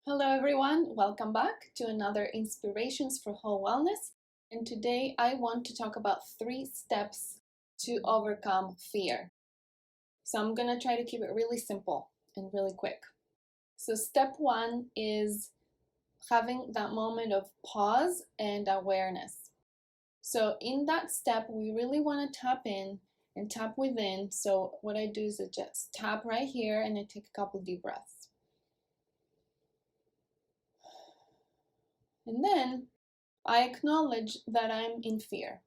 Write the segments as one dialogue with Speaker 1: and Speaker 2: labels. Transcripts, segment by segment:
Speaker 1: Hello everyone, welcome back to another Inspirations for Whole Wellness. And today I want to talk about 3 steps to overcome fear. So I'm gonna try to keep it really simple and really quick. So step 1 is having that moment of pause and awareness. So in that step, we really want to tap in and tap within. So what I do is I just tap right here and I take a couple deep breaths. And then I acknowledge that I'm in fear.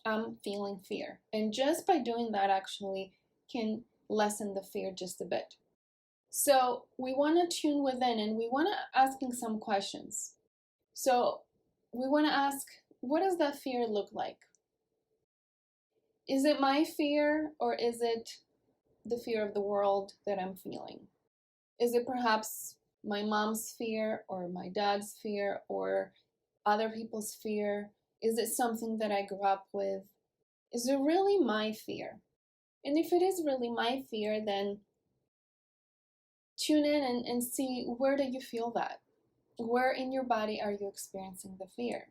Speaker 1: I'm feeling fear. And just by doing that actually can lessen the fear just a bit. So we want to tune within and we want to asking some questions. So we want to ask, what does that fear look like? Is it my fear or is it the fear of the world that I'm feeling? Is it perhaps my mom's fear or my dad's fear or other people's fear? Is it something that I grew up with? Is it really my fear? And if it is really my fear, then tune in and see, where do you feel that? Where in your body are you experiencing the fear?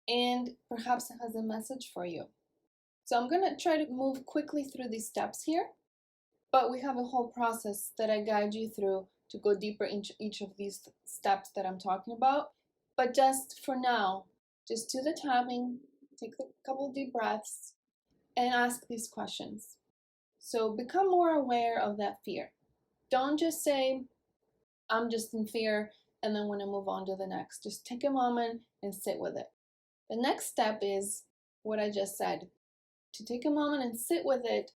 Speaker 1: And perhaps it has a message for you. So I'm going to try to move quickly through these steps here, but we have a whole process that I guide you through to go deeper into each of these steps that I'm talking about. But just for now, just do the tapping, take a couple deep breaths, and ask these questions. So become more aware of that fear. Don't just say, I'm just in fear, and then want to move on to the next. Just take a moment and sit with it. The next step is what I just said, to take a moment and sit with it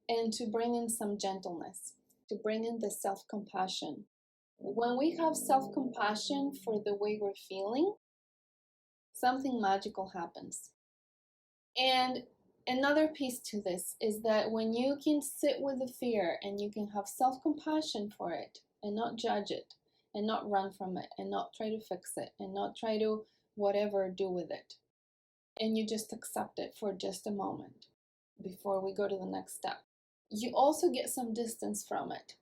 Speaker 1: and to bring in some gentleness, to bring in the self-compassion. When we have self-compassion for the way we're feeling, something magical happens. And another piece to this is that when you can sit with the fear and you can have self-compassion for it and not judge it and not run from it and not try to fix it and not try to whatever do with it, and you just accept it for just a moment before we go to the next step, you also get some distance from it.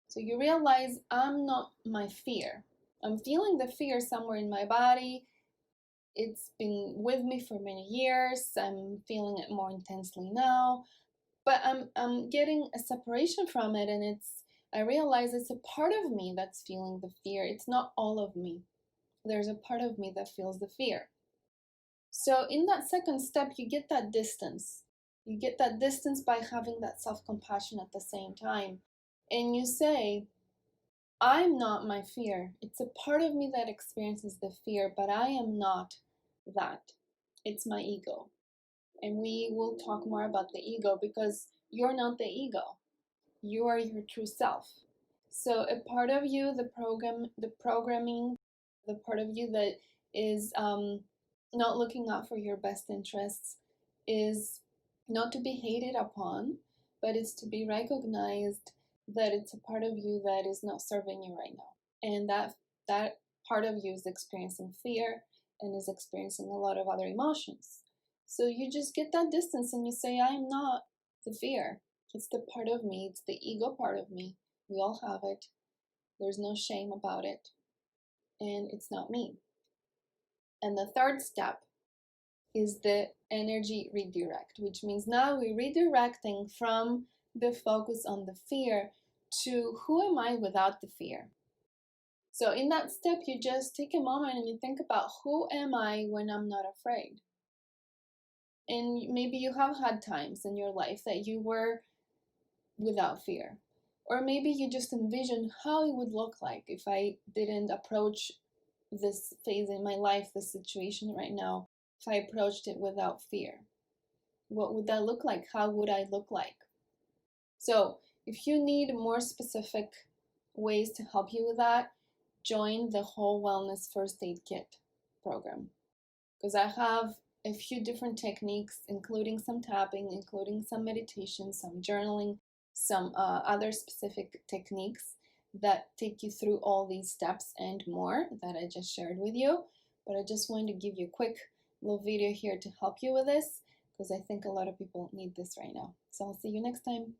Speaker 1: So you realize, I'm not my fear. I'm feeling the fear somewhere in my body. It's been with me for many years. I'm feeling it more intensely now, but I'm getting a separation from it, and I realize it's a part of me that's feeling the fear. It's not all of me. There's a part of me that feels the fear. So in that second step, you get that distance. You get that distance by having that self-compassion at the same time. And you say, I'm not my fear. It's a part of me that experiences the fear, but I am not that. It's my ego. And we will talk more about the ego because you're not the ego. You are your true self. So a part of you, the programming, the part of you that is not looking out for your best interests is not to be hated upon, but it's to be recognized that it's a part of you that is not serving you right now. And that part of you is experiencing fear and is experiencing a lot of other emotions. So you just get that distance and you say, I'm not the fear. It's the part of me. It's the ego part of me. We all have it. There's no shame about it. And it's not me. And the third step is the energy redirect, which means now we're redirecting from the focus on the fear to who am I without the fear. So in that step, you just take a moment and you think about, who am I when I'm not afraid? And maybe you have had times in your life that you were without fear. Or maybe you just envision how it would look like if I didn't approach this phase in my life, this situation right now, if I approached it without fear. What would that look like? How would I look like? So if you need more specific ways to help you with that, join the Whole Wellness First Aid Kit program. Because I have a few different techniques, including some tapping, including some meditation, some journaling, some other specific techniques that take you through all these steps and more that I just shared with you. But I just wanted to give you a quick little video here to help you with this, because I think a lot of people need this right now. So I'll see you next time.